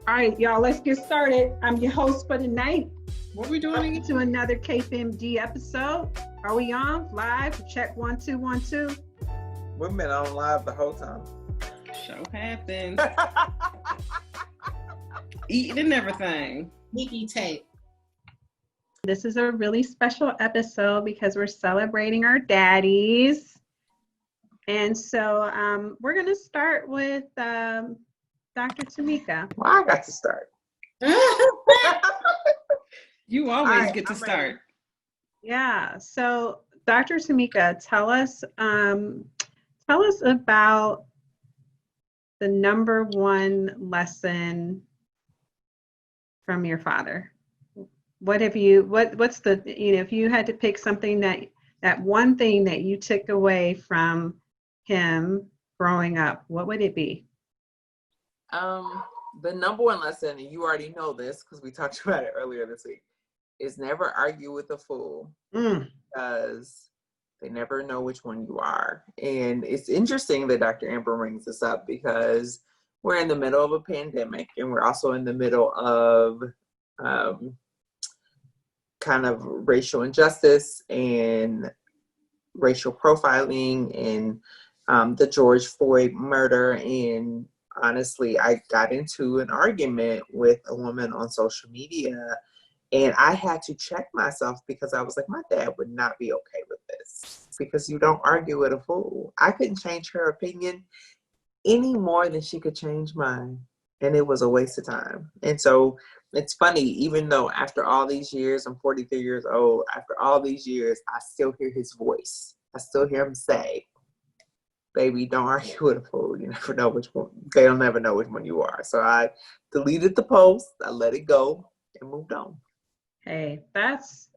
All right, y'all, let's get started. I'm your host for the night. What are we doing? To another KFMD episode. Are we on live? Check 1 2 1 2. We've been on live the whole time. Show happens. Eating and everything. Nikki tape. This is a really special episode because we're celebrating our daddies. And so we're going to start with Dr. Tamika. Well, I got to start. You always get to start. Ready. Yeah. So, Dr. Tamika, tell us about the number one lesson from your father. What's the, if you had to pick something that one thing that you took away from him growing up, what would it be? The number one lesson, and you already know this because we talked about it earlier this week, is never argue with a fool because they never know which one you are. And it's interesting that Dr. Amber brings this up because we're in the middle of a pandemic and we're also in the middle of kind of racial injustice and racial profiling and the George Floyd murder. And honestly, I got into an argument with a woman on social media and I had to check myself because I was like, my dad would not be okay with this because you don't argue with a fool. I couldn't change her opinion any more than she could change mine. And it was a waste of time. And so it's funny, even though after all these years, I'm 43 years old, after all these years, I still hear his voice. I still hear him say, baby, don't argue with a fool. You never know which one. They'll never know which one you are. So I deleted the post. I let it go and moved on. Hey, that's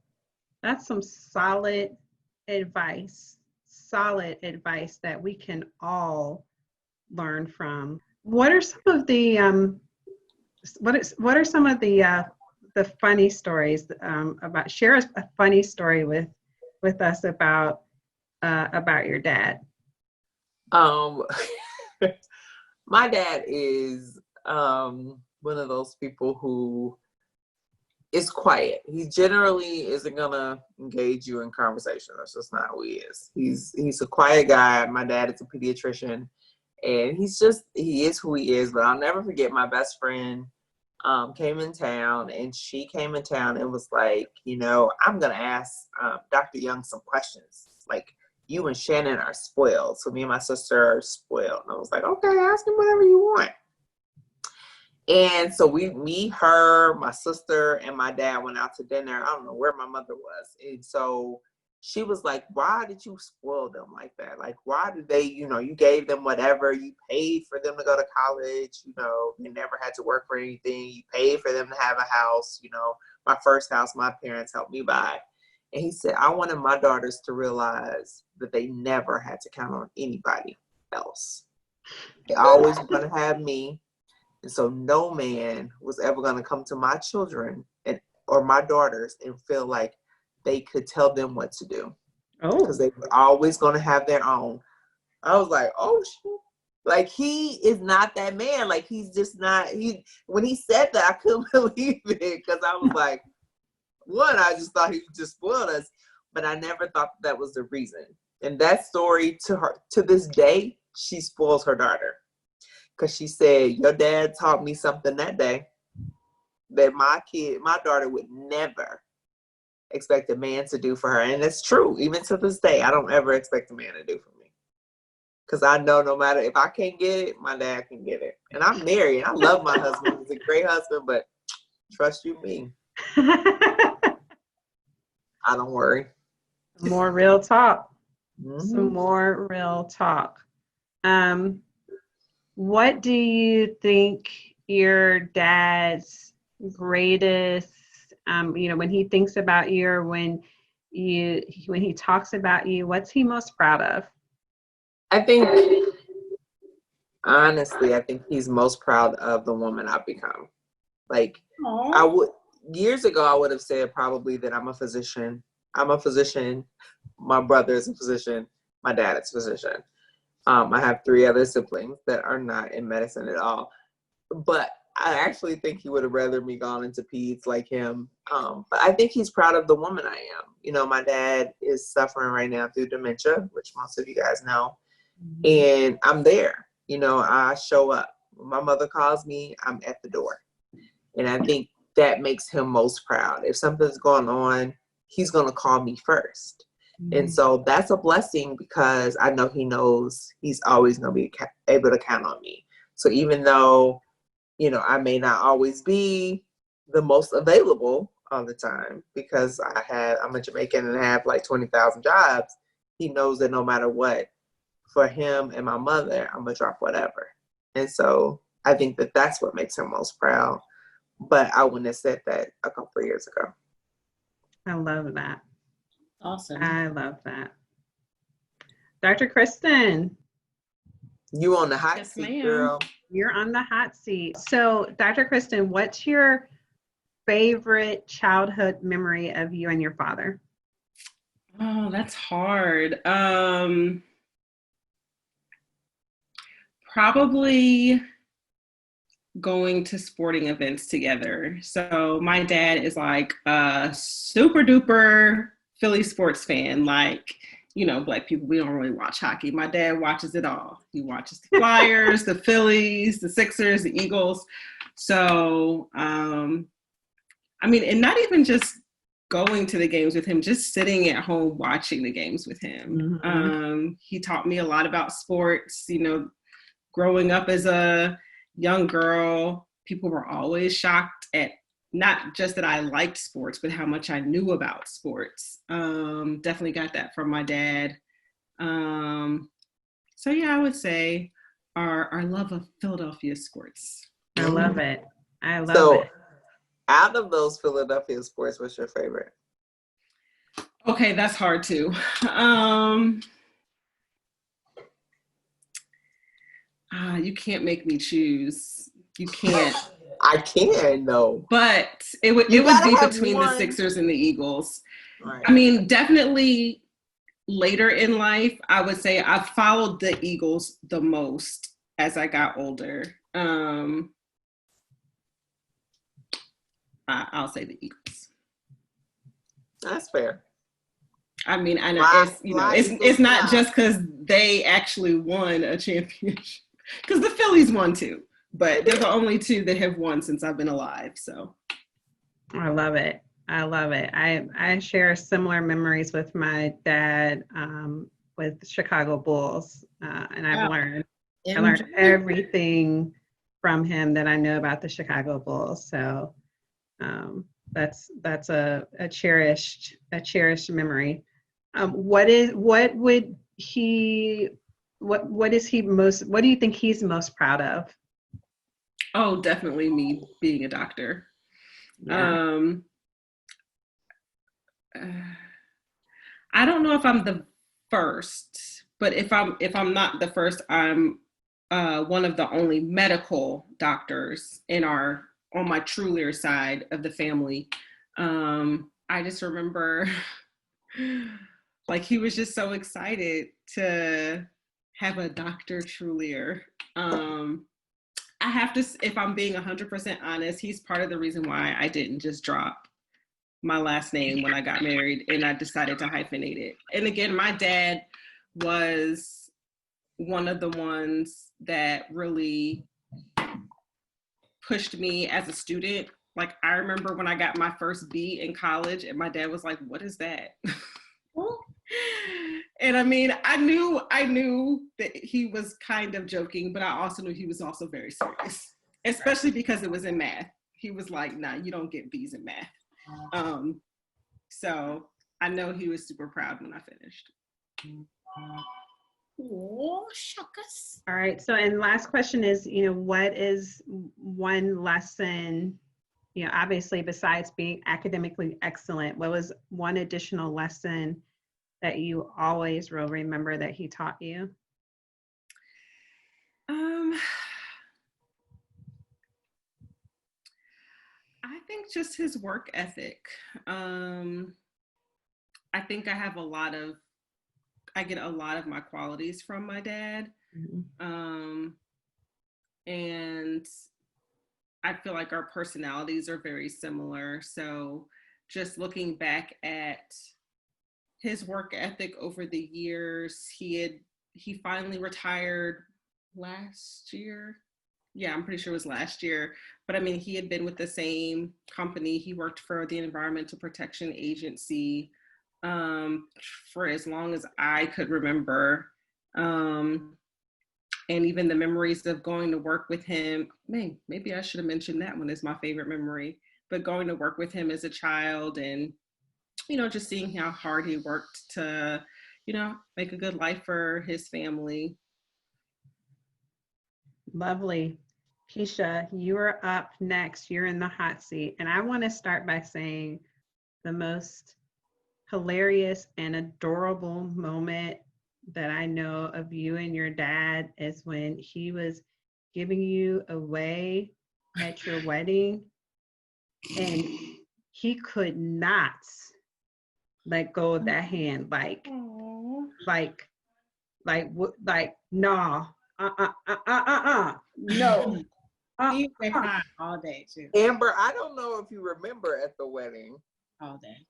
some solid advice that we can all learn from. What are some of the funny stories about? Share a funny story with us about your dad. My dad is one of those people who is quiet. He generally isn't gonna engage you in conversation. That's just not who he is. He's a quiet guy. My dad is a pediatrician, and he is who he is. But I'll never forget my best friend came in town, and she came in town and was like, I'm gonna ask Dr. Young some questions. Like, you and Shannon are spoiled. So me and my sister are spoiled. And I was like, okay, ask him whatever you want. And so me, her, my sister, and my dad went out to dinner. I don't know where my mother was. And so she was like, why did you spoil them like that? Like, why did they, you gave them whatever. You paid for them to go to college. They never had to work for anything. You paid for them to have a house. My first house, my parents helped me buy. And he said, I wanted my daughters to realize that they never had to count on anybody else. They always were going to have me. And so no man was ever going to come to my children or my daughters and feel like they could tell them what to do. Oh. Because they were always going to have their own. I was like, oh, shit. Like, he is not that man. Like, he's just not. When he said that, I couldn't believe it because I was like, one, I just thought he just spoiled us, but I never thought that was the reason. And that story to this day, she spoils her daughter. Because she said, your dad taught me something that day that my daughter would never expect a man to do for her. And it's true. Even to this day, I don't ever expect a man to do for me. Because I know no matter if I can't get it, my dad can get it. And I'm married. I love my husband. He's a great husband, but trust you me. I don't worry. More real talk. Mm-hmm. Some more real talk. What do you think your dad's greatest, when he thinks about you or when he talks about you, what's he most proud of? Honestly, I think he's most proud of the woman I've become. Like, years ago, I would have said probably that I'm a physician. My brother is a physician. My dad is a physician. I have 3 other siblings that are not in medicine at all. But I actually think he would have rather me gone into peds like him. But I think he's proud of the woman I am. You know, my dad is suffering right now through dementia, which most of you guys know. And I'm there. You know, I show up. When my mother calls me, I'm at the door. And I think that makes him most proud. If something's going on, he's going to call me first. And so that's a blessing because I know he knows he's always going to be able to count on me. So even though, you know, I may not always be the most available all the time because I'm a Jamaican and have like 20,000 jobs, he knows that no matter what, for him and my mother, I'm going to drop whatever. And so I think that that's what makes him most proud. But I wouldn't have said that a couple of years ago. I love that. Awesome. I love that. Dr. Kristen. You on the hot Yes, seat, ma'am. girl. You're on the hot seat. So, Dr. Kristen, what's your favorite childhood memory of you and your father? Oh, that's hard. Probably going to sporting events together. So my dad is like a super duper Philly sports fan. Like, you know, Black people, we don't really watch hockey. My dad watches it all. He watches the Flyers, the Phillies, the Sixers, the Eagles. So, I mean, and not even just going to the games with him, just sitting at home watching the games with him. He taught me a lot about sports. You know, growing up as a young girl, people were always shocked at not just that I liked sports, but how much I knew about sports. Definitely got that from my dad. So yeah, I would say our love of Philadelphia sports. I love it. I love So, it. out of those Philadelphia sports, what's your favorite? Okay, that's hard too. You can't make me choose. You can't. I can though. But it would gotta be have between one. the Sixers and the Eagles. Right. I mean, definitely later in life, I would say I followed the Eagles the most as I got older. I'll say the Eagles. That's fair. I mean, I know Fly, it's not fly. just because they actually won a championship, because the Phillies won too, but they're the only two that have won since I've been alive. So I love it. I love it. I share similar memories with my dad with Chicago Bulls, and I learned everything from him that I know about the Chicago Bulls. So that's a cherished memory. What do you think he's most proud of? Oh, definitely me being a doctor. Yeah. I don't know if I'm the first, but if I'm not the first, I'm one of the only medical doctors on my Trulier side of the family. I just remember like he was just so excited to have a Dr. Trulier. I have to, if I'm being 100% honest, he's part of the reason why I didn't just drop my last name when I got married and I decided to hyphenate it. And again, my dad was one of the ones that really pushed me as a student. Like I remember when I got my first B in college and my dad was like, "What is that?" And I mean, I knew that he was kind of joking, but I also knew he was also very serious, especially because it was in math. He was like, "Nah, you don't get B's in math." So I know he was super proud when I finished. Oh, shucks. All right. So, and last question is, what is one lesson, obviously besides being academically excellent, what was one additional lesson that you always will remember that he taught you? I think just his work ethic. I think I get a lot of my qualities from my dad. Mm-hmm. And I feel like our personalities are very similar. So just looking back at his work ethic over the years, he finally retired last year. Yeah, I'm pretty sure it was last year. But I mean, he had been with the same company. He worked for the Environmental Protection Agency for as long as I could remember. And even the memories of going to work with him, man, maybe I should have mentioned that one as my favorite memory, but going to work with him as a child and, just seeing how hard he worked to, make a good life for his family. Lovely. Keisha, you're up next. You're in the hot seat. And I want to start by saying the most hilarious and adorable moment that I know of you and your dad is when he was giving you away at your wedding and he could not let go of that hand nah, no. He was crying all day too. Amber, I don't know if you remember at the wedding, All day.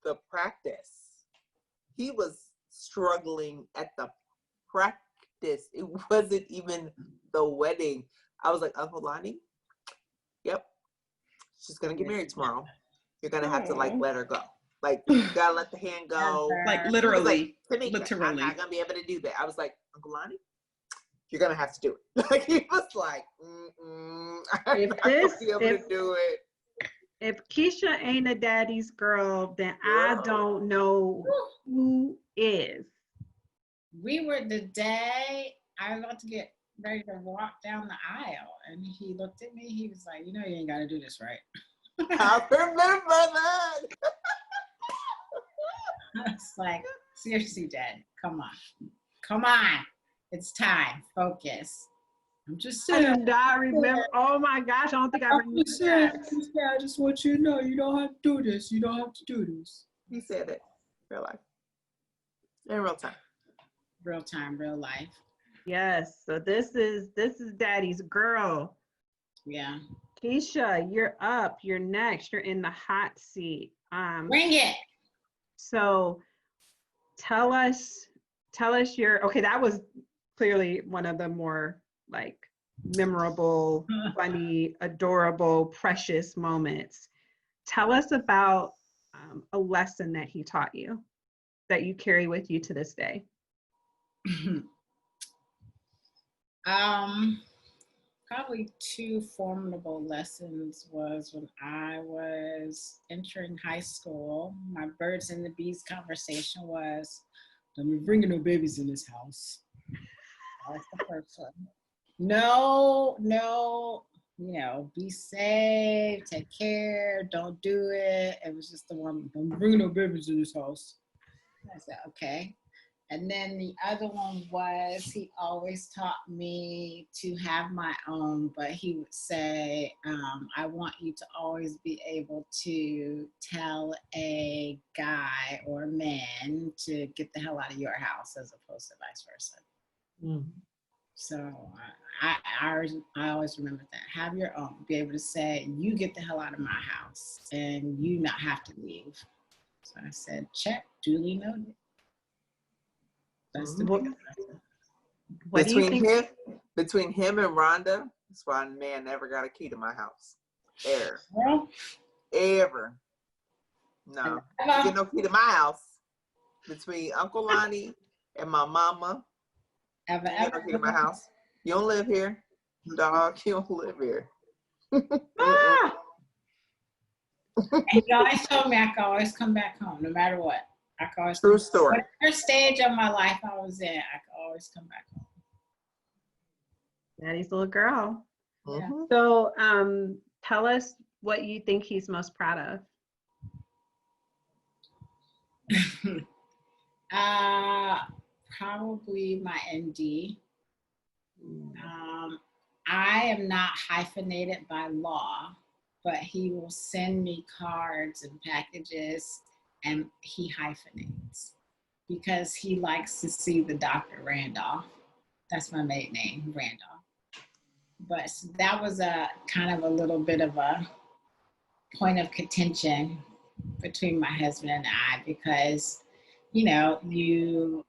the practice. He was struggling at the practice. It wasn't even the wedding. I was like, Uncle Lonnie, yep, she's gonna get married tomorrow. You're gonna have to let her go. You gotta let the hand go. Like literally, Tamika, I'm not gonna be able to do that. I was like, Uncle Lonnie, you're gonna have to do it. He was like, I'm not gonna be able to do it. If Keisha ain't a daddy's girl, then I don't know who is. We were the day I was about to get ready to walk down the aisle, and he looked at me. He was like, "You know, you ain't got to do this, right?" I remember that. It's like, seriously, Dad, come on, it's time. Focus. I'm just I saying. do not remember. Oh my gosh, I don't think I remember that. I just want you to know you don't have to do this. You don't have to do this. He said it. Real life. In real time. Real time, real life. Yes. So this is daddy's girl. Yeah. Keisha, you're up. You're next. You're in the hot seat. Bring it. So tell us okay, that was clearly one of the more memorable, funny, adorable, precious moments. Tell us about a lesson that he taught you that you carry with you to this day. Probably two formidable lessons was when I was entering high school. My birds and the bees conversation was, "Don't be bringing no babies in this house." That was the first one. No, be safe, take care, don't do it. It was just the one, "Don't bring no babies in this house." I said, okay. And then the other one was he always taught me to have my own, but he would say, I want you to always be able to tell a guy or a man to get the hell out of your house as opposed to vice versa. Mm. So I always remember that. Have your own. Be able to say, you get the hell out of my house and you not have to leave. So I said, check, duly noted. That's the biggest lesson. What do you think? Between him and Rhonda, that's why man never got a key to my house. Ever. No. You get no key to my house. Between Uncle Lonnie and my mama. You get no key to my house. You don't live here. Dog, you don't live here. And he always told me I could always come back home, no matter what. I could always True story. Whatever stage of my life I was in, I could always come back home. Daddy's little girl. Mm-hmm. So tell us what you think he's most proud of. Probably my ND. I am not hyphenated by law, but he will send me cards and packages and he hyphenates because he likes to see the Dr. Randolph. That's my maiden name, Randolph. But that was a kind of a little bit of a point of contention between my husband and I, because, you know, you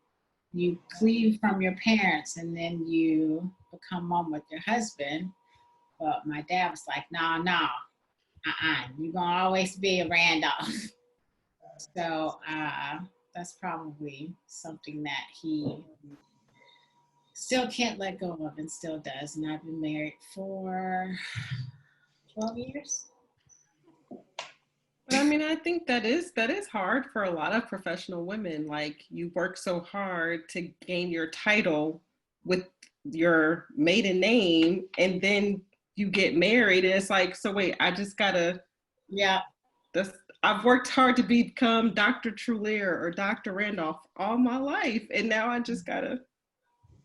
cleave from your parents and then you become one with your husband. But my dad was like, no, you're gonna always be a Randolph. So that's probably something that he still can't let go of and still does. And I've been married for 12 years. But I mean, I think that is hard for a lot of professional women. Like, you work so hard to gain your title with your maiden name, and then you get married, and it's like, so wait, I just gotta, Yeah. I've worked hard to become Dr. Trulier or Dr. Randolph all my life, and now I just gotta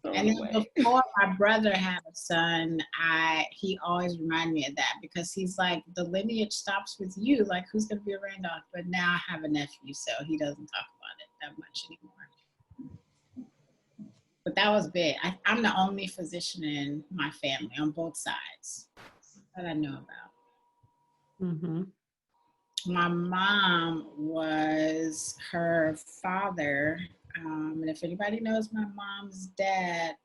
throw And it then away. before my brother had a son, he always reminded me of that, because he's like, the lineage stops with you. Like, who's gonna be a Randolph? But now I have a nephew, so he doesn't talk about it that much anymore. But that was big. I'm the only physician in my family on both sides that I know about. Mm-hmm. My mom was her father. And if anybody knows my mom's dad,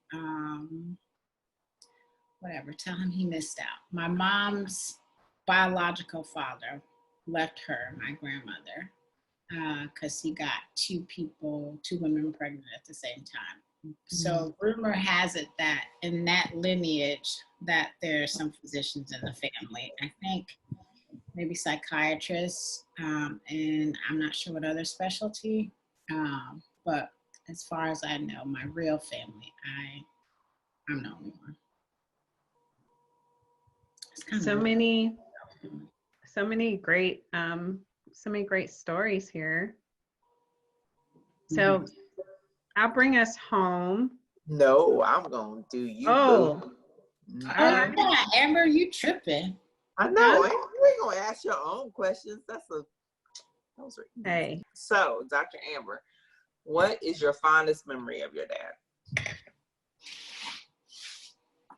whatever, tell him he missed out. My mom's biological father left her, my grandmother, because he got two women pregnant at the same time. So rumor has it that in that lineage that there are some physicians in the family. I think maybe psychiatrists, and I'm not sure what other specialty, but as far as I know, my real family, I'm the only one. So many great stories here. So I'll bring us home. No, I'm gonna do you. Oh, boo. all right. Yeah, Amber, you tripping. I know. You ain't gonna ask your own questions. Those are easy. Hey. So, Dr. Amber, what is your fondest memory of your dad?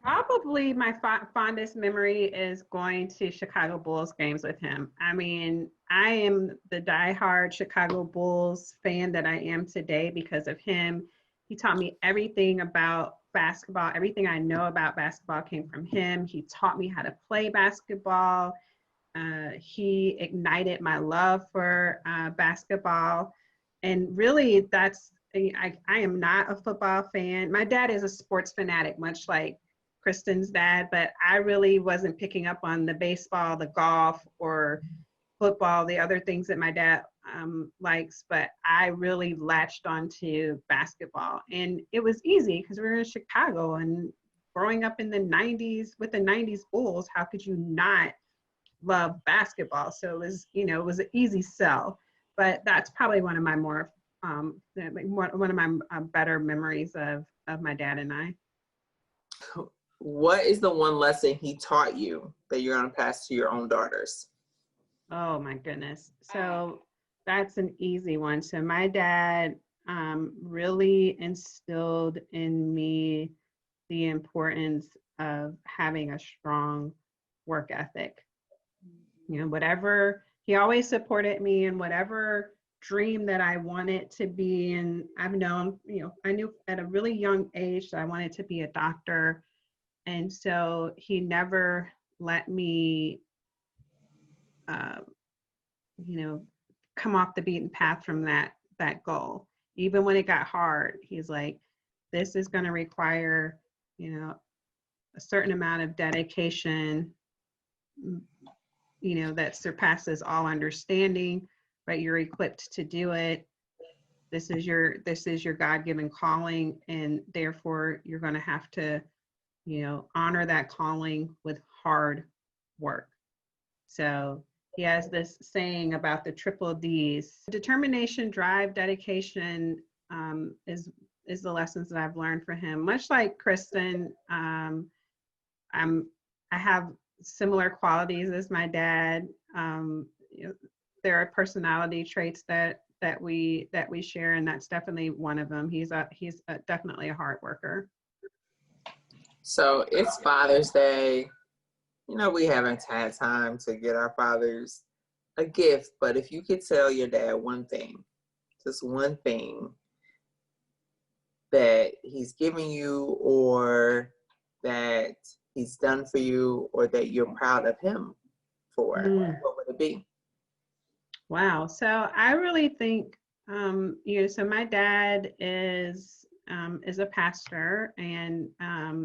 Probably my fondest memory is going to Chicago Bulls games with him. I mean, I am the diehard Chicago Bulls fan that I am today because of him. He taught me everything about basketball. Everything I know about basketball came from him. He taught me how to play basketball. He ignited my love for basketball. And really, I am not a football fan. My dad is a sports fanatic, much like Kristen's dad, but I really wasn't picking up on the baseball, the golf, or football, the other things that my dad likes, but I really latched onto basketball. And it was easy because we were in Chicago, and growing up in the 90s with the 90s Bulls, how could you not love basketball? So it was, it was an easy sell. But that's probably one of my more, one of my better memories of my dad and I. What is the one lesson he taught you that you're going to pass to your own daughters? Oh my goodness. So that's an easy one. So my dad really instilled in me the importance of having a strong work ethic. Whatever, he always supported me in whatever dream that I wanted to be. And I've known, I knew at a really young age that I wanted to be a doctor. And so he never let me, come off the beaten path from that goal. Even when it got hard, he's like, this is going to require, a certain amount of dedication, that surpasses all understanding, but you're equipped to do it. This is your God-given calling, and therefore you're going to have to, honor that calling with hard work. So he has this saying about the triple D's. Determination, drive, dedication is the lessons that I've learned from him. Much like Kristen, I have similar qualities as my dad. There are personality traits that we share, and that's definitely one of them. He's definitely a hard worker. So it's Father's Day. You know, we haven't had time to get our fathers a gift, but if you could tell your dad one thing, just one thing that he's giving you or that he's done for you or that you're proud of him for, what would it be? Wow. So I really think, so my dad is a pastor, and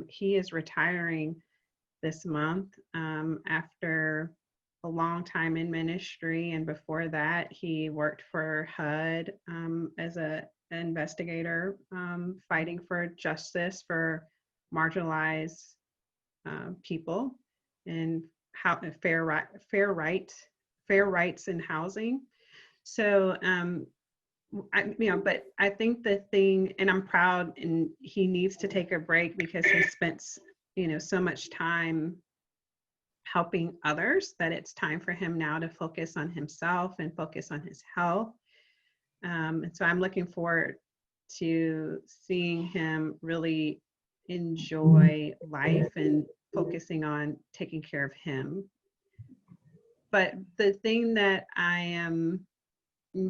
he is retiring this month after a long time in ministry. And before that, he worked for HUD as an investigator, fighting for justice for marginalized people and how fair rights in housing. So, but I think the thing, and I'm proud, and he needs to take a break because he spent, so much time helping others, that it's time for him now to focus on himself and focus on his health. And so I'm looking forward to seeing him really enjoy life and focusing on taking care of him. But the thing that I am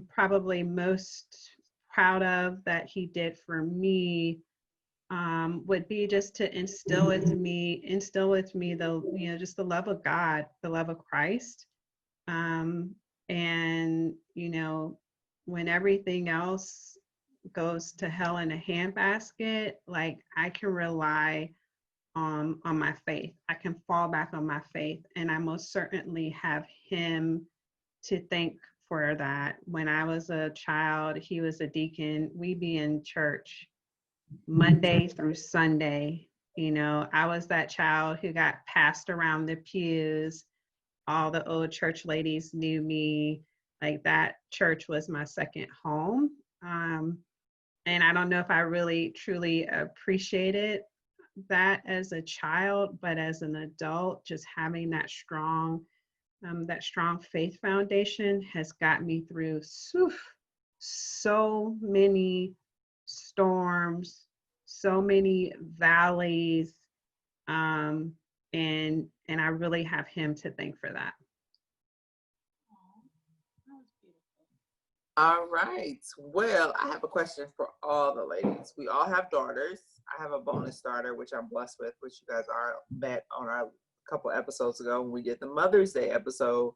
probably most proud of that he did for me would be just to instill with me the, just the love of God, the love of Christ. And, when everything else goes to hell in a handbasket, like I can rely on my faith. I can fall back on my faith, and I most certainly have him to thank for that. When I was a child, he was a deacon. We'd be in church Monday through Sunday. I was that child who got passed around the pews. All the old church ladies knew me. Like, that church was my second home. And I don't know if I really truly appreciated that as a child, but as an adult, just having that strong faith foundation has got me through so many storms, so many valleys, and I really have him to thank for that. All right. Well, I have a question for all the ladies. We all have daughters. I have a bonus daughter, which I'm blessed with, which you guys are met on our couple episodes ago when we did the Mother's Day episode.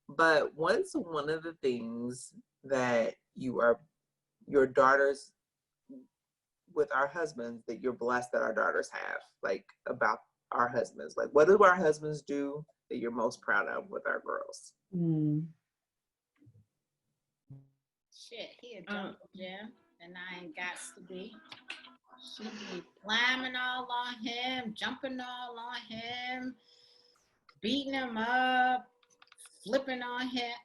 But what's one of the things that your daughters with our husbands that you're blessed that our daughters have, like about our husbands? Like, what do our husbands do that you're most proud of with our girls? Shit, he a jungle gym, and I ain't got to be. She be climbing all on him, jumping all on him, beating him up, flipping on him.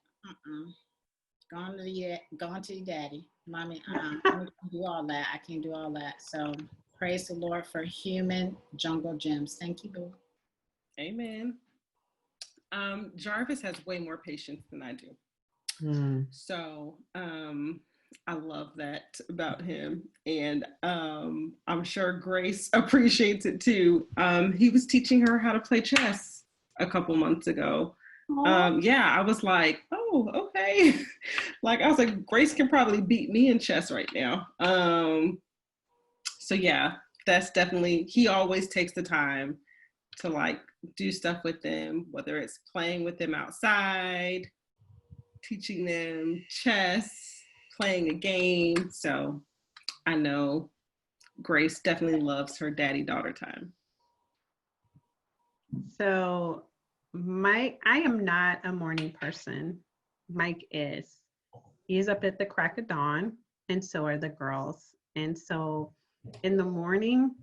Going to your daddy. Mommy, I can't do all that. I can't do all that. So praise the Lord for human jungle gyms. Thank you, boo. Amen. Jarvis has way more patience than I do. So I love that about him. And I'm sure Grace appreciates it too. He was teaching her how to play chess a couple months ago. Yeah, I was like, oh, okay. Like, I was like, Grace can probably beat me in chess right now. So yeah, that's definitely, he always takes the time to like do stuff with them, whether it's playing with them outside, teaching them chess, playing a game. So I know Grace definitely loves her daddy-daughter time. So Mike, I am not a morning person. Mike is. He's up at the crack of dawn, and so are the girls. And so in the morning,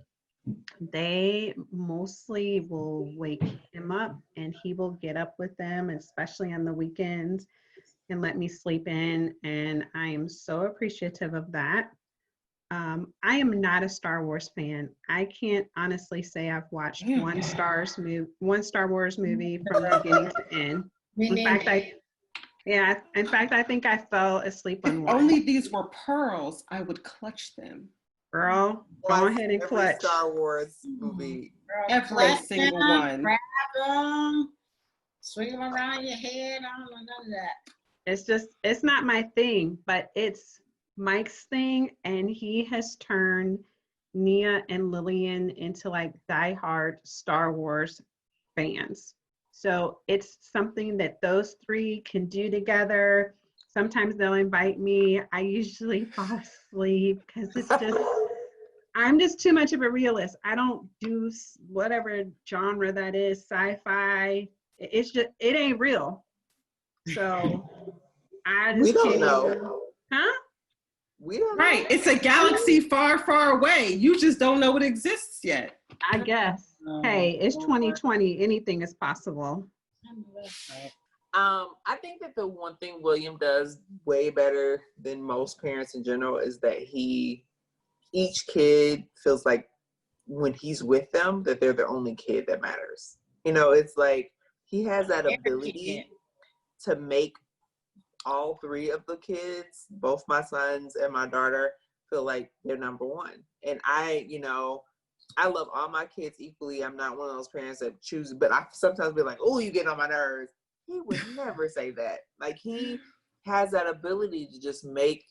they mostly will wake him up, and he will get up with them, especially on the weekends, and let me sleep in. And I am so appreciative of that. I am not a Star Wars fan. I can't honestly say I've watched one Star Wars movie from beginning to end. In fact, I think I fell asleep on one. If only these were pearls, I would clutch them. Girl, go Watch ahead and every clutch. Star Wars movie. Girl, Every collect single them, one. grab them, swing them around your head. I don't know none of that. It's not my thing, but it's Mike's thing, and he has turned Nia and Lillian into like diehard Star Wars fans. So it's something that those three can do together. Sometimes they'll invite me. I usually fall asleep because I'm just too much of a realist. I don't do whatever genre that is, sci-fi. It's just, it ain't real. So I just We don't can't know. even, huh? We don't Right. know. It's a galaxy far, far away. You just don't know it exists yet. I guess. Hey, it's 2020. Anything is possible. I think that the one thing William does way better than most parents in general is that each kid feels like when he's with them that they're the only kid that matters. You know, it's like he has that ability to make all three of the kids, both my sons and my daughter, feel like they're number one. And I love all my kids equally. I'm not one of those parents that choose, but I sometimes be like, oh, you get on my nerves. He would never say that. Like, he has that ability to just make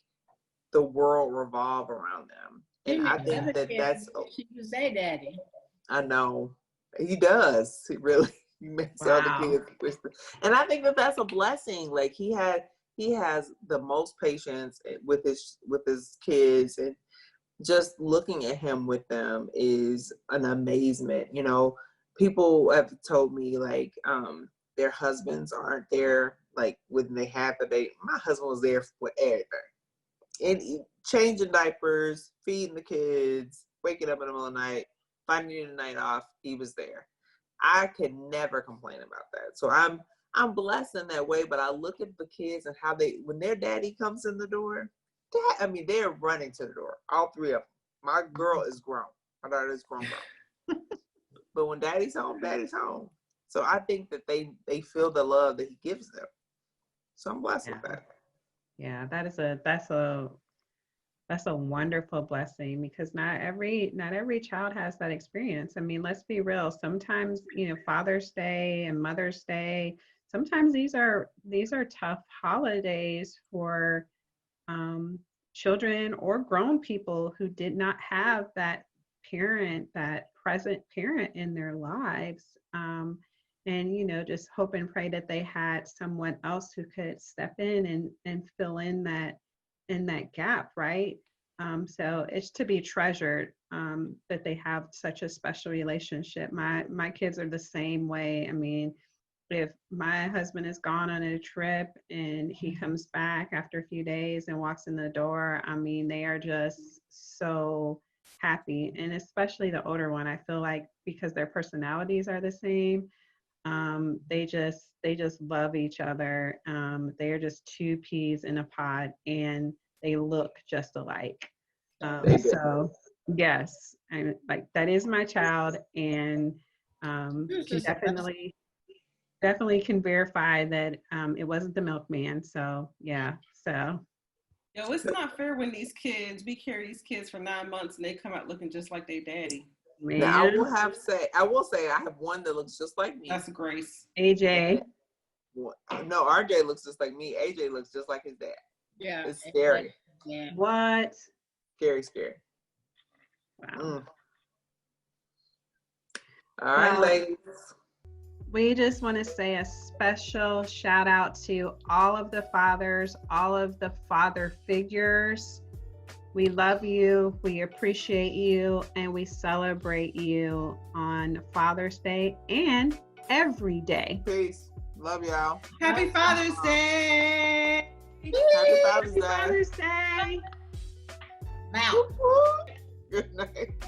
the world revolve around them. And I think that's... She was a daddy. I know. He does. He really makes all the kids whisper. And I think that that's a blessing. Like, he has the most patience with his kids, and just looking at him with them is an amazement. You know, people have told me like their husbands aren't there like when they have the baby. My husband was there for everything. And changing diapers, feeding the kids, waking up in the middle of the night, finding the night off, he was there. I could never complain about that. So I'm blessed in that way, but I look at the kids and how when their daddy comes in the door, they're running to the door. All three of them. My girl is grown. My daughter is grown. But when daddy's home, daddy's home. So I think that they feel the love that he gives them. So I'm blessed with that. Yeah, that's a wonderful blessing, because not every child has that experience. I mean, let's be real. Sometimes, Father's Day and Mother's Day, sometimes these are tough holidays for children or grown people who did not have that present parent in their lives. And just hope and pray that they had someone else who could step in and fill in that gap, right? So it's to be treasured that they have such a special relationship. My kids are the same way. I mean, if my husband is gone on a trip and he comes back after a few days and walks in the door, I mean, they are just so happy. And especially the older one, I feel like because their personalities are the same, they just love each other. They are just two peas in a pod, and they look just alike. So yes, and like that is my child, and can definitely can verify that it wasn't the milkman. So yeah, so. Yo, it's not fair when we carry these kids for 9 months and they come out looking just like their daddy. Man. Now, I will say I have one that looks just like me. That's Grace. AJ. No, RJ looks just like me. AJ looks just like his dad. Yeah. It's scary. Yeah. What? Scary. Wow. All right, ladies. We just want to say a special shout out to all of the fathers, all of the father figures. We love you, we appreciate you, and we celebrate you on Father's Day and every day. Peace. Love y'all. Happy Father's Day. Happy Father's Day. Father's Day. Now. Good night.